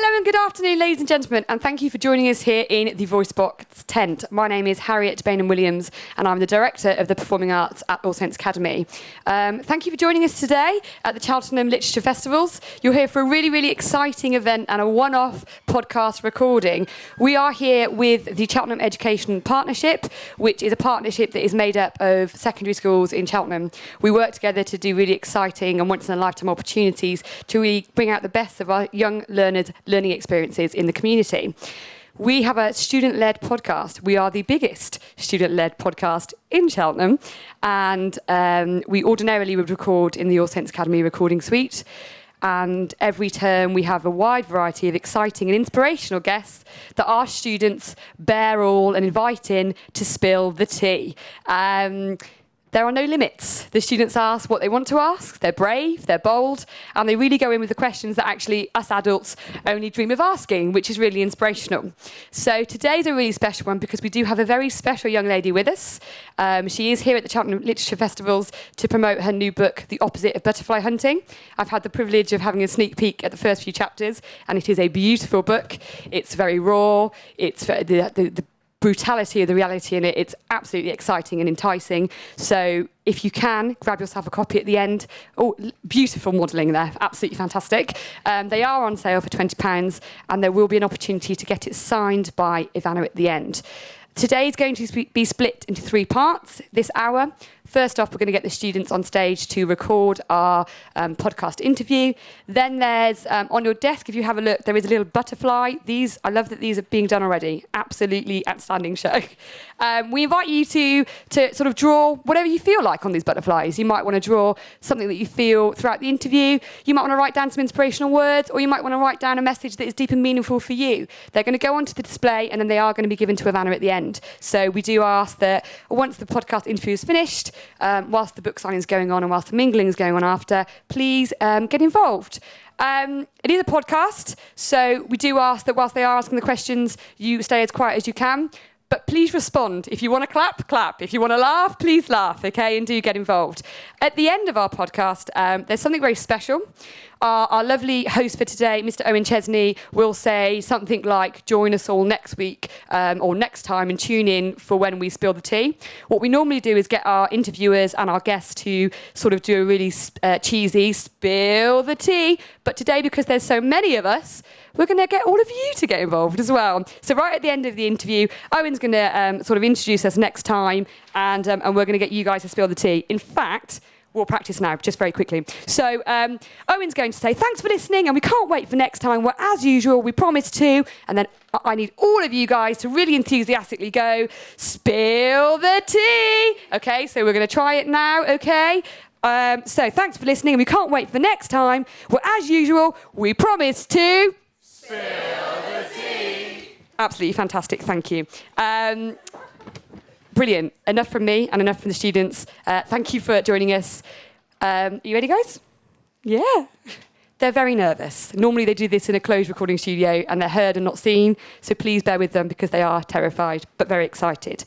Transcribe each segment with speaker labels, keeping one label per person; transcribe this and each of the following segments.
Speaker 1: Hello and good afternoon, ladies and gentlemen, and thank you for joining us here in the VOICEBOX tent. My name is Harriet Bainham-Williams, and I'm the Director of the Performing Arts at All Saints Academy. Thank you for joining us today at the Cheltenham Literature Festivals. You're here for a really, really exciting event and a one-off podcast recording. We are here with the Cheltenham Education Partnership, which is a partnership that is made up of secondary schools in Cheltenham. We work together to do really exciting and once-in-a-lifetime opportunities to really bring out the best of our young learners' learning experiences in the community. We have a student-led podcast. We are the biggest student-led podcast in Cheltenham, and we ordinarily would record in the All Saints Academy recording suite. And every term we have a wide variety of exciting and inspirational guests that our students bear all and invite in to spill the tea. There are no limits. The students ask what they want to ask. They're brave, they're bold, and they really go in with the questions that actually us adults only dream of asking, which is really inspirational. So today's a really special one because we do have a very special young lady with us. She is here at the Cheltenham Literature Festivals to promote her new book, The Opposite of Butterfly Hunting. I've had the privilege of having a sneak peek at the first few chapters, and it is a beautiful book. It's very raw. It's the brutality of the reality in it. It's absolutely exciting and enticing. So if you can, grab yourself a copy at the end. Oh, beautiful modelling there. Absolutely fantastic. They are on sale for £20, and there will be an opportunity to get it signed by Evanna at the end. Today is going to be split into 3 parts this hour. First off, we're going to get the students on stage to record our podcast interview. Then there's, on your desk, if you have a look, there is a little butterfly. I love that these are being done already. Absolutely outstanding show. We invite you to sort of draw whatever you feel like on these butterflies. You might want to draw something that you feel throughout the interview. You might want to write down some inspirational words, or you might want to write down a message that is deep and meaningful for you. They're going to go onto the display, and then they are going to be given to Evanna at the end. So we do ask that once the podcast interview is finished, whilst the book signing is going on and whilst the mingling is going on after, please get involved. It is a podcast, so we do ask that whilst they are asking the questions, you stay as quiet as you can. But please respond. If you want to clap, clap. If you want to laugh, please laugh, okay? And do get involved. At the end of our podcast, there's something very special. Our lovely host for today, Mr. Owen Chesney, will say something like, join us all next week or next time and tune in for when we spill the tea. What we normally do is get our interviewers and our guests to sort of do a really cheesy spill the tea. But today, because there's so many of us, we're going to get all of you to get involved as well. So right at the end of the interview, Owen's going to sort of introduce us next time, and we're going to get you guys to spill the tea. In fact, we'll practice now, just very quickly. So Owen's going to say, thanks for listening, and we can't wait for next time. Well, as usual, we promise to, and then I need all of you guys to really enthusiastically go, spill the tea. Okay, so we're going to try it now, okay? So thanks for listening, and we can't wait for next time. Well, as usual, we promise to spill the tea. Absolutely fantastic, thank you. Brilliant. Enough from me and enough from the students. Thank you for joining us. Are you ready, guys? Yeah. They're very nervous. Normally they do this in a closed recording studio and they're heard and not seen, so please bear with them because they are terrified but very excited.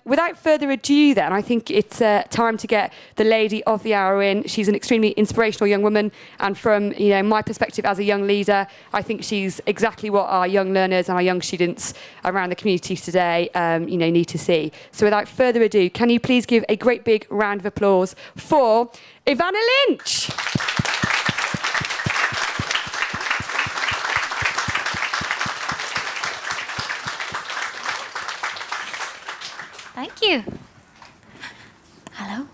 Speaker 1: Without further ado then, I think it's time to get the lady of the hour in. She's an extremely inspirational young woman, and from my perspective as a young leader, I think she's exactly what our young learners and our young students around the community today need to see. So without further ado, can you please give a great big round of applause for Evanna Lynch?
Speaker 2: Thank you. Hello.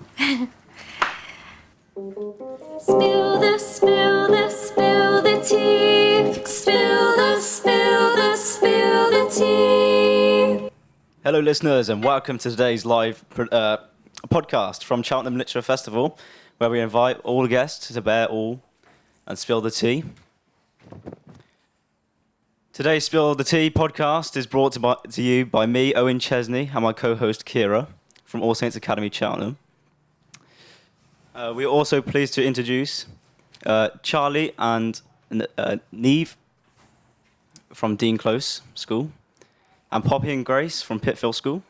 Speaker 2: Spill the tea. Spill the tea.
Speaker 3: Hello, listeners, and welcome to today's live podcast from Cheltenham Literature Festival, where we invite all guests to bear all and spill the tea. Today's Spill the Tea podcast is brought to you by me, Owen Chesney, and my co-host, Kira, from All Saints Academy, Cheltenham. We're also pleased to introduce Charlie and Neve from Dean Close School, and Poppy and Grace from Pitfield School.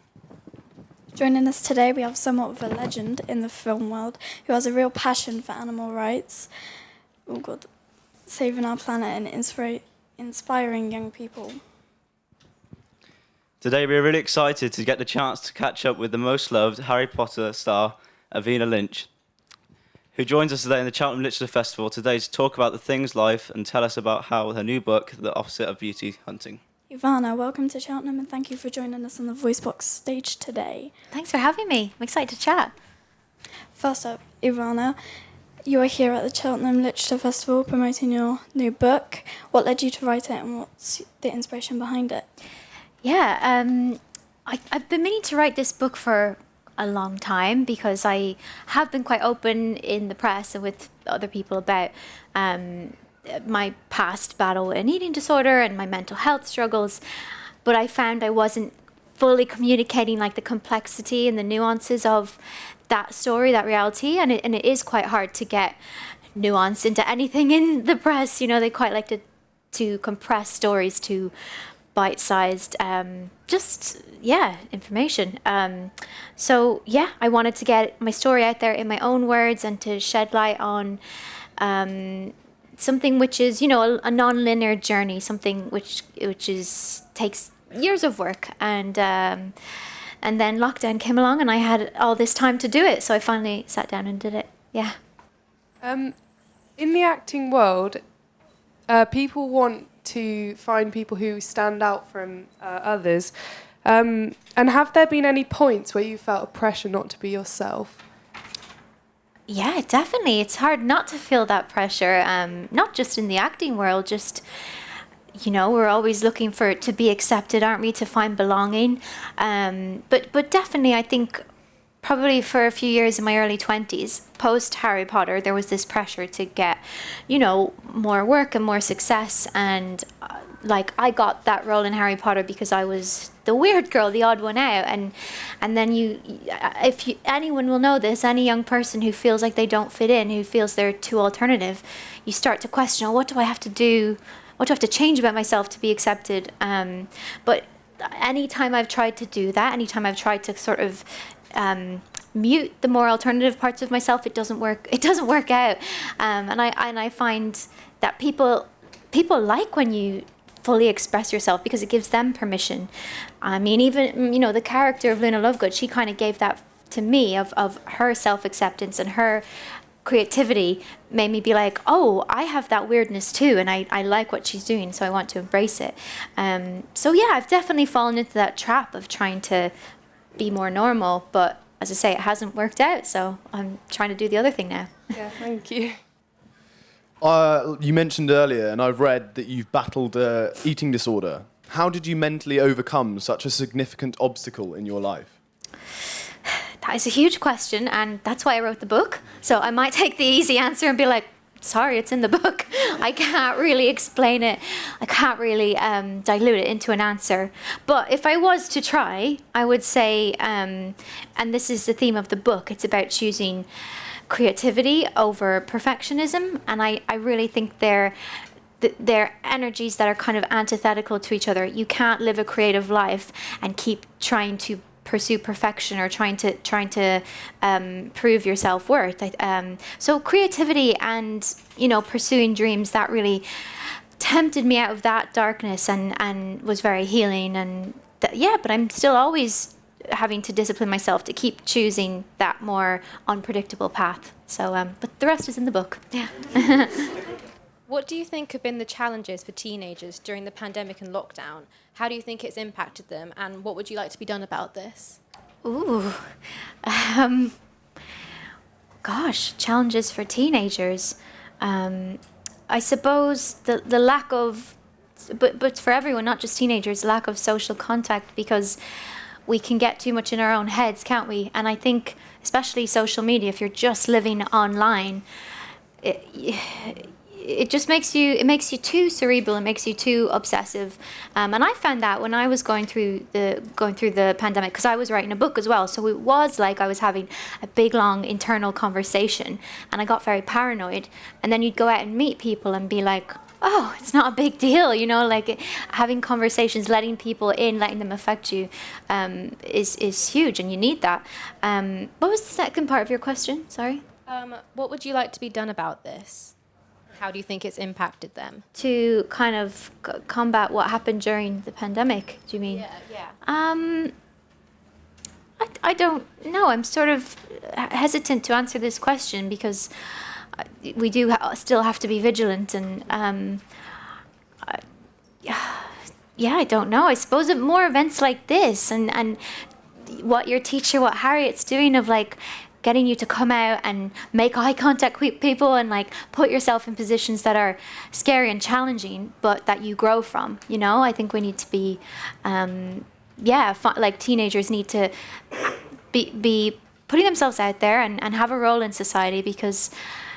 Speaker 4: Joining us today, we have somewhat of a legend in the film world who has a real passion for animal rights. Oh God, saving our planet and inspiring young people.
Speaker 3: Today we're really excited to get the chance to catch up with the most loved Harry Potter star, Evanna Lynch, who joins us today in the Cheltenham Literature Festival today to talk about the things life and tell us about how her new book, The Opposite of Beauty Hunting.
Speaker 4: Evanna, welcome to Cheltenham and thank you for joining us on the VOICEBOX stage today.
Speaker 2: Thanks for having me. I'm excited to chat.
Speaker 4: First up, Evanna, you are here at the Cheltenham Literature Festival promoting your new book. What led you to write it and what's the inspiration behind it?
Speaker 2: Yeah, I've been meaning to write this book for a long time because I have been quite open in the press and with other people about my past battle with an eating disorder and my mental health struggles, but I found I wasn't fully communicating like the complexity and the nuances of that story, that reality, and it is quite hard to get nuance into anything in the press. You know, they quite like to compress stories to bite-sized information. So yeah, I wanted to get my story out there in my own words and to shed light on something which is, you know, a non-linear journey, something which takes years of work, and then lockdown came along and I had all this time to do it, so I finally sat down and did it. Yeah.
Speaker 5: In the acting world, people want to find people who stand out from others. And have there been any points where you felt a pressure not to be yourself?
Speaker 2: Yeah, definitely. It's hard not to feel that pressure, not just in the acting world, just, you know, we're always looking to be accepted, aren't we, to find belonging. But definitely, I think probably for a few years in my early 20s, post Harry Potter, there was this pressure to get, you know, more work and more success. And like I got that role in Harry Potter because I was the weird girl, the odd one out. And then anyone will know this, any young person who feels like they don't fit in, who feels they're too alternative, you start to question, oh, what do I have to do? What do I have to change about myself to be accepted? But anytime I've tried to do that, anytime I've tried to sort of mute the more alternative parts of myself, it doesn't work. It doesn't work out. And I find that people like when you fully express yourself because it gives them permission. I mean, even, you know, the character of Luna Lovegood, she kind of gave that to me of her self-acceptance, and her creativity made me be like, oh, I have that weirdness too, and I like what she's doing, so I want to embrace it. So yeah, I've definitely fallen into that trap of trying to be more normal, but as I say, it hasn't worked out, so I'm trying to do the other thing now.
Speaker 5: Yeah, thank you.
Speaker 6: You mentioned earlier, and I've read that you've battled an eating disorder. How did you mentally overcome such a significant obstacle in your life?
Speaker 2: That is a huge question, and that's why I wrote the book. So I might take the easy answer and be like, sorry, it's in the book. I can't really explain it. I can't really dilute it into an answer. But if I was to try, I would say, and this is the theme of the book, it's about choosing creativity over perfectionism. And I really think they're energies that are kind of antithetical to each other. You can't live a creative life and keep trying to pursue perfection or trying to prove your self-worth. So creativity and, you know, pursuing dreams, that really tempted me out of that darkness and was very healing. And but I'm still always having to discipline myself to keep choosing that more unpredictable path. So, but the rest is in the book. Yeah.
Speaker 7: What do you think have been the challenges for teenagers during the pandemic and lockdown? How do you think it's impacted them, and what would you like to be done about this?
Speaker 2: Ooh, gosh, challenges for teenagers. I suppose the lack of, but for everyone, not just teenagers, lack of social contact, because we can get too much in our own heads, can't we? And I think, especially social media, if you're just living online, it just makes you too cerebral. It makes you too obsessive. And I found that when I was going through the pandemic, because I was writing a book as well. So it was like I was having a big, long internal conversation, and I got very paranoid. And then you'd go out and meet people and be like, oh, it's not a big deal, you know, like having conversations, letting people in, letting them affect you, is huge, and you need that. What was the second part of your question? Sorry.
Speaker 7: What would you like to be done about this? How do you think it's impacted them?
Speaker 2: To kind of combat what happened during the pandemic, do you mean?
Speaker 7: Yeah.
Speaker 2: I don't know. I'm sort of hesitant to answer this question because we do still have to be vigilant, and I don't know. I suppose more events like this and what your teacher, what Harriet's doing of like getting you to come out and make eye contact with people and like put yourself in positions that are scary and challenging, but that you grow from, you know? I think we need to be, like teenagers need to be putting themselves out there and have a role in society, because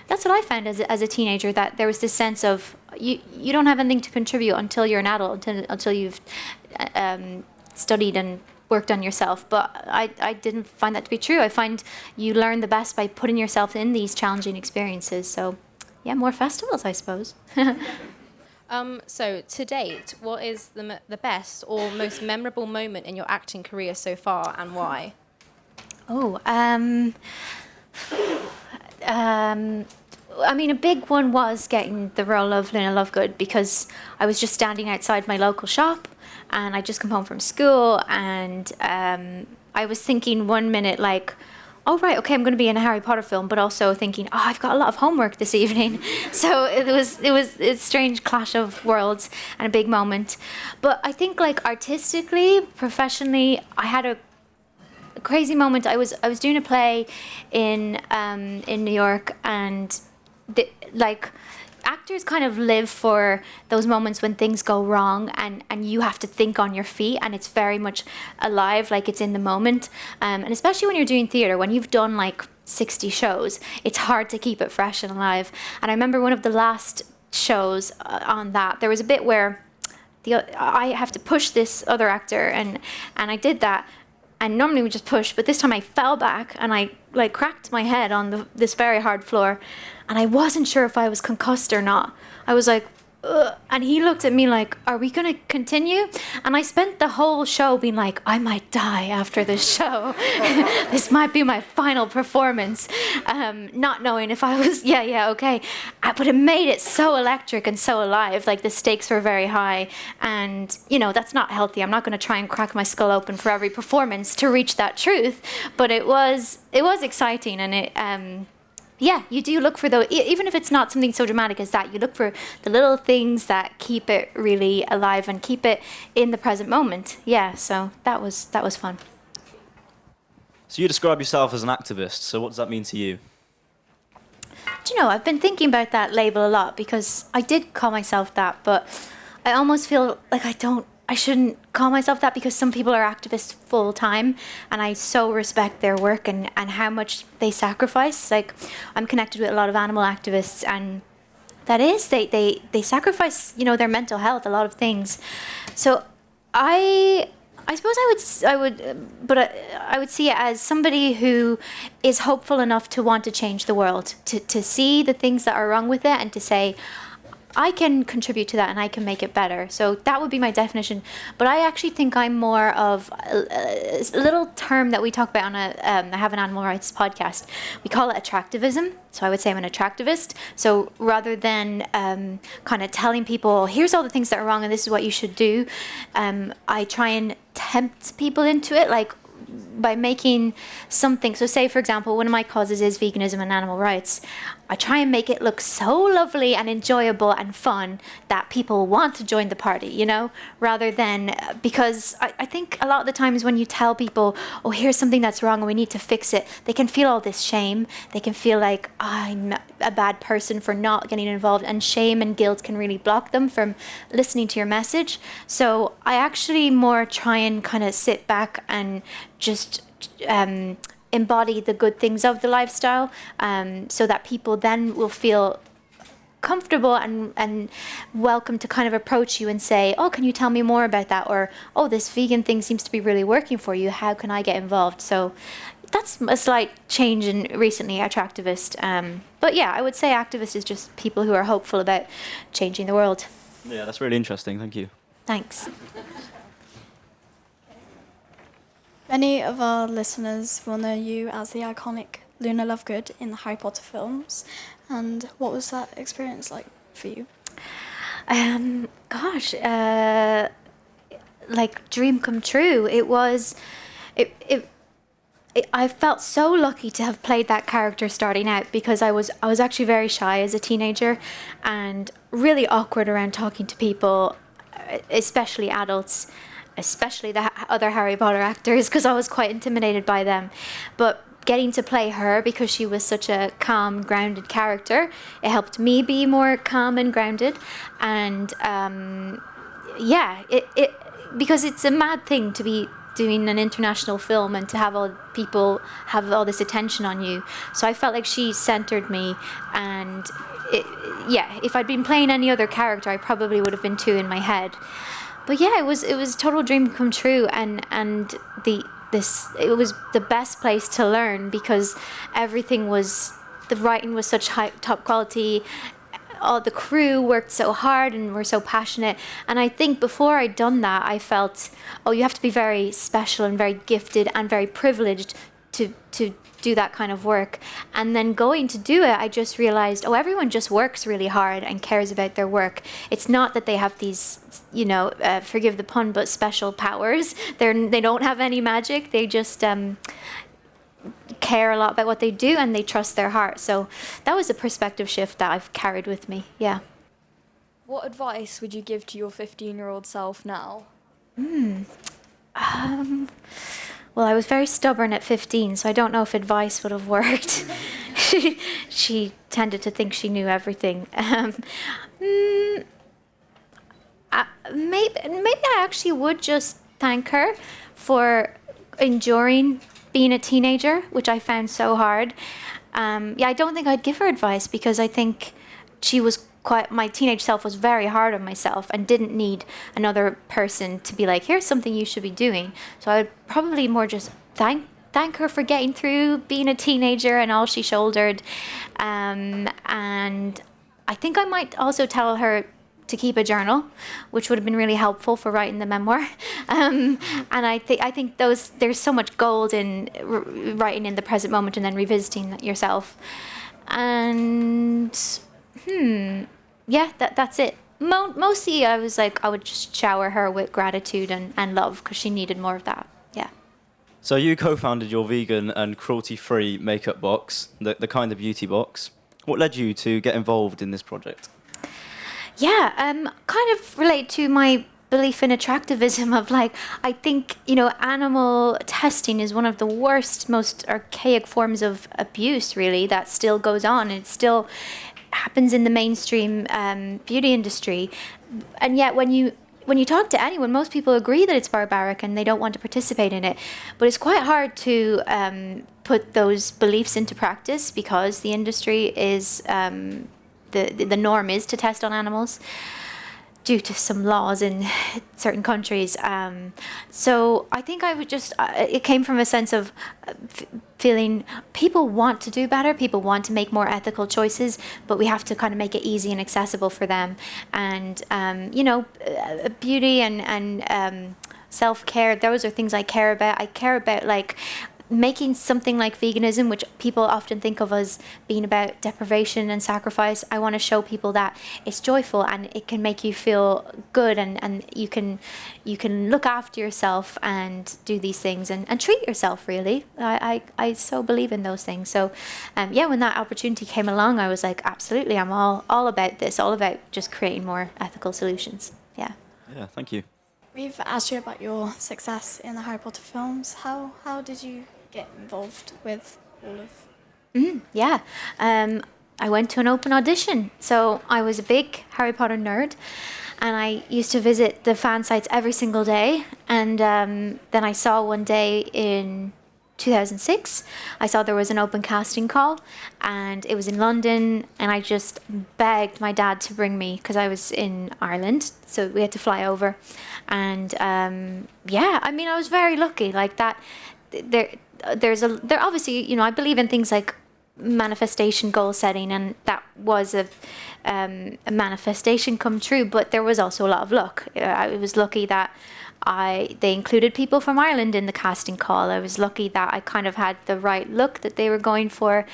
Speaker 2: that's what I found as a teenager, that there was this sense of you don't have anything to contribute until you're an adult, until you've studied and worked on yourself. But I didn't find that to be true. I find you learn the best by putting yourself in these challenging experiences. So yeah, more festivals, I suppose.
Speaker 7: So to date, what is the best or most memorable moment in your acting career so far, and why?
Speaker 2: I mean, a big one was getting the role of Luna Lovegood, because I was just standing outside my local shop and I'd just come home from school, and I was thinking one minute like, oh right, okay, I'm going to be in a Harry Potter film, but also thinking, oh, I've got a lot of homework this evening. So it was a strange clash of worlds and a big moment. But I think like artistically, professionally, I had a crazy moment. I was doing a play in New York, and actors kind of live for those moments when things go wrong, and you have to think on your feet, and it's very much alive, like it's in the moment. And especially when you're doing theatre, when you've done like 60 shows, it's hard to keep it fresh and alive. And I remember one of the last shows on that, there was a bit where I have to push this other actor, and I did that. And normally we just push, but this time I fell back and I like cracked my head on this very hard floor, and I wasn't sure if I was concussed or not. I was like, ugh. And he looked at me like, are we gonna continue? And I spent the whole show being like, I might die after this show. This might be my final performance. Not knowing if I was, okay. But it made it so electric and so alive. Like the stakes were very high, and you know, that's not healthy. I'm not gonna try and crack my skull open for every performance to reach that truth. But it was exciting, and it, you do look for those, even if it's not something so dramatic as that, you look for the little things that keep it really alive and keep it in the present moment. Yeah, so that was fun.
Speaker 3: So you describe yourself as an activist, so what does that mean to you?
Speaker 2: Do you know, I've been thinking about that label a lot, because I did call myself that, but I almost feel like I shouldn't call myself that, because some people are activists full time, and I so respect their work and how much they sacrifice. Like, I'm connected with a lot of animal activists, and that is, they sacrifice, you know, their mental health, a lot of things. So I suppose I would see it as somebody who is hopeful enough to want to change the world, to see the things that are wrong with it, and to say, I can contribute to that and I can make it better. So that would be my definition. But I actually think I'm more of a little term that we talk about on I have an animal rights podcast. We call it attractivism. So I would say I'm an attractivist. So rather than kind of telling people, here's all the things that are wrong and this is what you should do, I try and tempt people into it, like by making something. So say, for example, one of my causes is veganism and animal rights. I try and make it look so lovely and enjoyable and fun that people want to join the party, you know, rather than, because I think a lot of the times when you tell people, oh, here's something that's wrong and we need to fix it, they can feel all this shame. They can feel like, oh, I'm a bad person for not getting involved, and shame and guilt can really block them from listening to your message. So I actually more try and kind of sit back and just embody the good things of the lifestyle, so that people then will feel comfortable and welcome to kind of approach you and say, oh, can you tell me more about that? Or, oh, this vegan thing seems to be really working for you. How can I get involved? So that's a slight change in recently, attractivist. But yeah, I would say activist is just people who are hopeful about changing the world.
Speaker 3: Yeah, that's really interesting. Thank you.
Speaker 2: Thanks.
Speaker 4: Many of our listeners will know you as the iconic Luna Lovegood in the Harry Potter films. And what was that experience like for you?
Speaker 2: Gosh, like dream come true. It was, I felt so lucky to have played that character starting out, because I was actually very shy as a teenager and really awkward around talking to people, especially adults, especially the other Harry Potter actors, because I was quite intimidated by them. But getting to play her, because she was such a calm, grounded character, it helped me be more calm and grounded. And because it's a mad thing to be doing an international film and to have all people have all this attention on you. So I felt like she centered me, and if I'd been playing any other character, I probably would have been too in my head. But yeah, it was total dream come true, and it was the best place to learn, because the writing was such top quality. All the crew worked so hard and were so passionate. And I think before I'd done that, I felt, you have to be very special and very gifted and very privileged to do that kind of work. And then going to do it, I just realized, everyone just works really hard and cares about their work. It's not that they have these, forgive the pun, but special powers. They don't have any magic. They just care a lot about what they do, and they trust their heart. So that was a perspective shift that I've carried with me. Yeah.
Speaker 8: What advice would you give to your 15-year-old self now?
Speaker 2: Well, I was very stubborn at 15, so I don't know if advice would have worked. She tended to think she knew everything. Maybe I actually would just thank her for enduring being a teenager, which I found so hard. I don't think I'd give her advice, because I think my teenage self was very hard on myself and didn't need another person to be like, here's something you should be doing. So I'd probably more just thank her for getting through being a teenager and all she shouldered. And I think I might also tell her to keep a journal, which would have been really helpful for writing the memoir. And I think there's so much gold in writing in the present moment and then revisiting yourself. And that's it. Mostly I was like, I would just shower her with gratitude and love, because she needed more of that. Yeah.
Speaker 3: So you co-founded your vegan and cruelty-free makeup box, the Kind of Beauty box. What led you to get involved in this project?
Speaker 2: Yeah, kind of relate to my belief in attractivism of I think, animal testing is one of the worst, most archaic forms of abuse, really, that still goes on. It still happens in the mainstream beauty industry. And yet when you talk to anyone, most people agree that it's barbaric and they don't want to participate in it. But it's quite hard to put those beliefs into practice, because the industry is... The norm is to test on animals due to some laws in certain countries. So I think I would just, it came from a sense of feeling people want to do better, people want to make more ethical choices, but we have to kind of make it easy and accessible for them. And, beauty and self-care, those are things I care about. I care about making something like veganism, which people often think of as being about deprivation and sacrifice. I want to show people that it's joyful and it can make you feel good, and you can look after yourself and do these things and treat yourself, really. I so believe in those things. So when that opportunity came along, I was like, absolutely, I'm all about this, all about just creating more ethical solutions. Yeah.
Speaker 3: Yeah, thank you.
Speaker 4: We've asked you about your success in the Harry Potter films. How did you get involved with all of?
Speaker 2: I went to an open audition. So I was a big Harry Potter nerd, and I used to visit the fan sites every single day. And then I saw one day in 2006, I saw there was an open casting call, and it was in London, and I just begged my dad to bring me, because I was in Ireland, so we had to fly over. And I was very lucky. Like that, there obviously, I believe in things like manifestation, goal setting, and that was a manifestation come true, but there was also a lot of luck. I was lucky that They included people from Ireland in the casting call. I was lucky that I kind of had the right look that they were going for.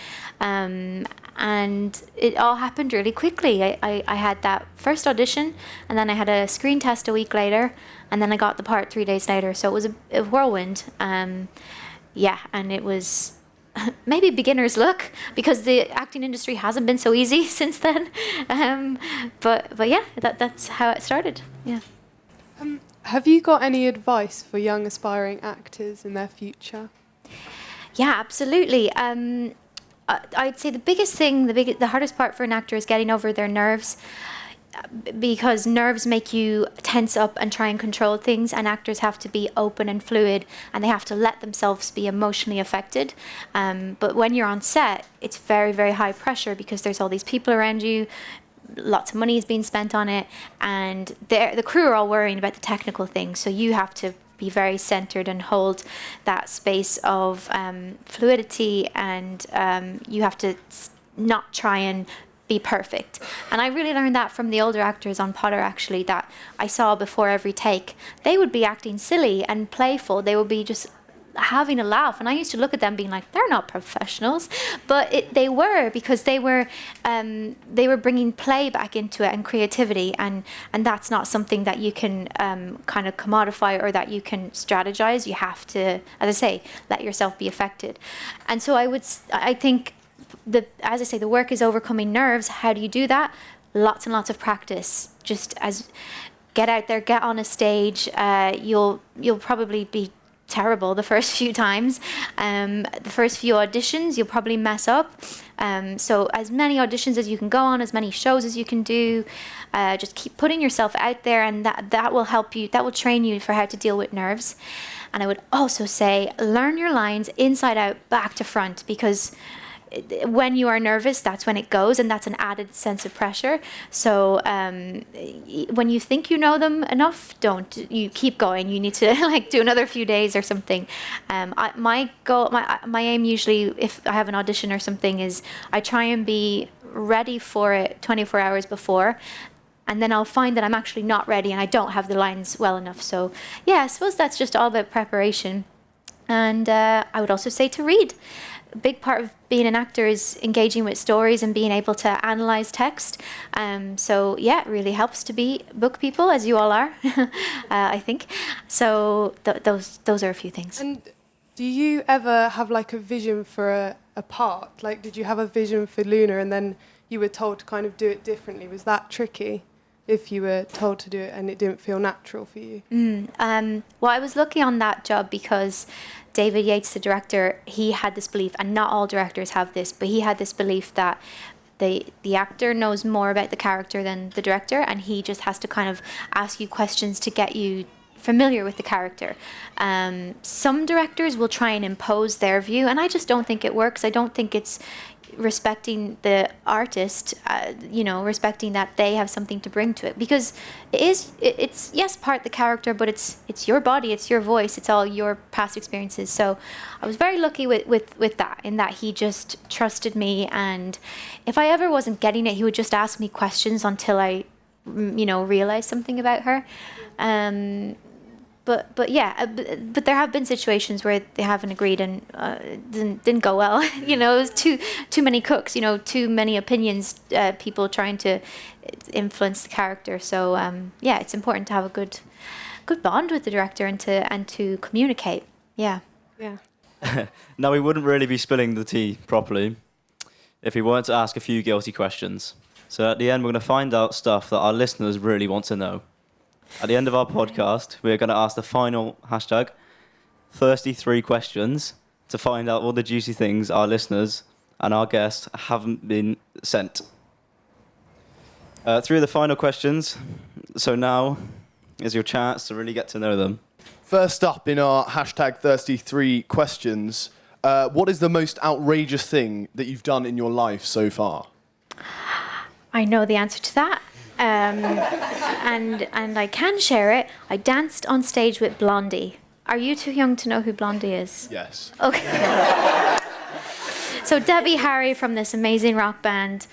Speaker 2: And it all happened really quickly. I had that first audition, and then I had a screen test a week later, and then I got the part 3 days later. So it was a whirlwind. Yeah, and it was maybe beginner's luck, because the acting industry hasn't been so easy since then. But yeah, that's how it started. Yeah.
Speaker 5: Have you got any advice for young aspiring actors in their future?
Speaker 2: Yeah, absolutely. I'd say the biggest thing, the hardest part for an actor is getting over their nerves, because nerves make you tense up and try and control things, and actors have to be open and fluid, and they have to let themselves be emotionally affected. But when you're on set, it's very, very high pressure, because there's all these people around you, lots of money is being spent on it, and the crew are all worrying about the technical things, so you have to be very centered and hold that space of fluidity, and you have to not try and be perfect. And I really learned that from the older actors on Potter, actually, that I saw before every take. They would be acting silly and playful. They would be just having a laugh, and I used to look at them being like, they're not professionals, but they were, because they were bringing play back into it and creativity, and that's not something that you can kind of commodify or that you can strategize. You have to, as I say, let yourself be affected. And so I think as I say, the work is overcoming nerves. How do you do that? Lots and lots of practice. Just get out there, get on a stage. You'll probably be terrible the first few times. The first few auditions, you'll probably mess up. So as many auditions as you can go on, as many shows as you can do, just keep putting yourself out there, and that will help you, that will train you for how to deal with nerves. And I would also say, learn your lines inside out, back to front, because when you are nervous, that's when it goes, and that's an added sense of pressure. So when you think you know them enough, you keep going. You need to do another few days or something. My aim usually, if I have an audition or something, is I try and be ready for it 24 hours before, and then I'll find that I'm actually not ready and I don't have the lines well enough. So yeah, I suppose that's just all about preparation. And I would also say to read. A big part of being an actor is engaging with stories and being able to analyze text. So yeah, it really helps to be book people, as you all are, I think. So those are a few things.
Speaker 5: And do you ever have a vision for a part? Did you have a vision for Luna and then you were told to kind of do it differently? Was that tricky, if you were told to do it and it didn't feel natural for you?
Speaker 2: Well, I was lucky on that job because David Yates, the director, he had this belief, and not all directors have this, but he had this belief that the actor knows more about the character than the director, and he just has to kind of ask you questions to get you familiar with the character. Some directors will try and impose their view, and I just don't think it works. I don't think it's respecting the artist, respecting that they have something to bring to it, because it's yes, part the character, but it's your body, it's your voice, it's all your past experiences. So I was very lucky with that, in that he just trusted me, and if I ever wasn't getting it, he would just ask me questions until I realized something about her. But there have been situations where they haven't agreed and didn't go well. It was too many cooks. Too many opinions. People trying to influence the character. So it's important to have a good bond with the director and to communicate. Yeah.
Speaker 5: Yeah.
Speaker 3: Now, we wouldn't really be spilling the tea properly if we weren't to ask a few guilty questions. So at the end, we're going to find out stuff that our listeners really want to know. At the end of our podcast, we're going to ask the final hashtag, #thirsty3 questions, to find out all the juicy things our listeners and our guests haven't been sent. Through the final questions, so now is your chance to really get to know them.
Speaker 6: First up in our hashtag #thirsty3 questions, what is the most outrageous thing that you've done in your life so far?
Speaker 2: I know the answer to that. And I can share it. I danced on stage with Blondie. Are you too young to know who Blondie is?
Speaker 6: Yes.
Speaker 2: Okay. So Debbie Harry from this amazing rock band,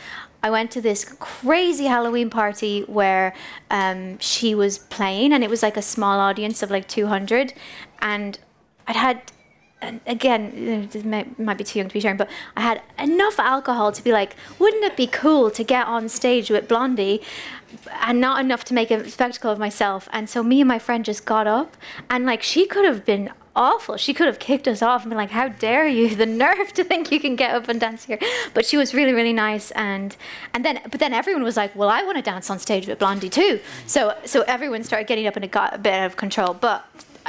Speaker 2: I went to this crazy Halloween party where she was playing, and it was like a small audience of like 200, and I'd had, and again, this might be too young to be sharing, but I had enough alcohol to be like, wouldn't it be cool to get on stage with Blondie, and not enough to make a spectacle of myself. And so me and my friend just got up, and like, she could have been awful. She could have kicked us off and been like, how dare you, the nerve to think you can get up and dance here. But she was really, really nice. And then everyone was like, well, I want to dance on stage with Blondie too. So everyone started getting up, and it got a bit out of control. But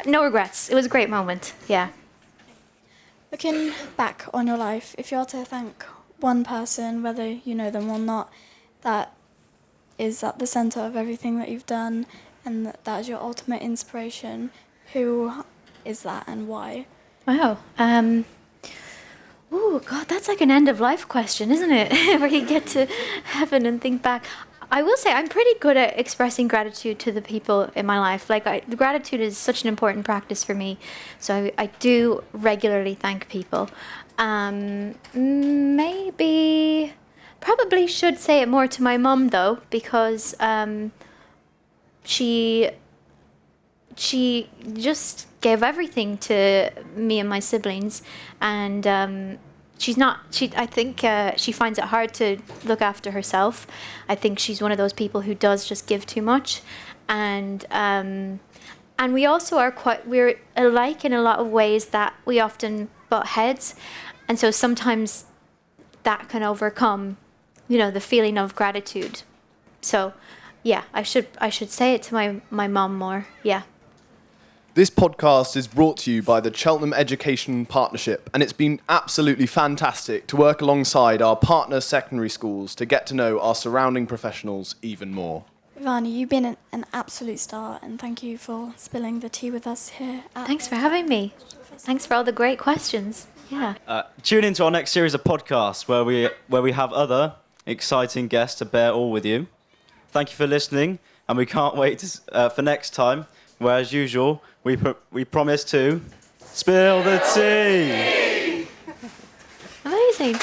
Speaker 2: no regrets. It was a great moment. Yeah.
Speaker 4: Looking back on your life, if you are to thank one person, whether you know them or not, that is at the centre of everything that you've done, and that is your ultimate inspiration, who is that and why?
Speaker 2: Wow. Oh, God, that's like an end-of-life question, isn't it? Where you get to heaven and think back. I will say I'm pretty good at expressing gratitude to the people in my life. Like, gratitude is such an important practice for me. So I do regularly thank people. Probably should say it more to my mum, though, because she just gave everything to me and my siblings, and I think she finds it hard to look after herself. I think she's one of those people who does just give too much, and we also we're alike in a lot of ways that we often butt heads, and so sometimes that can overcome, the feeling of gratitude. So, yeah, I should say it to my mom more. Yeah.
Speaker 6: This podcast is brought to you by the Cheltenham Education Partnership, and it's been absolutely fantastic to work alongside our partner secondary schools to get to know our surrounding professionals even more.
Speaker 4: Evanna, you've been an absolute star, and thank you for spilling the tea with us here.
Speaker 2: Thanks for having me. Thanks for all the great questions. Yeah.
Speaker 3: Tune into our next series of podcasts where we have other exciting guests to bear all with you. Thank you for listening, and we can't wait for next time, where, as usual, we promise to spill the tea.
Speaker 2: Amazing.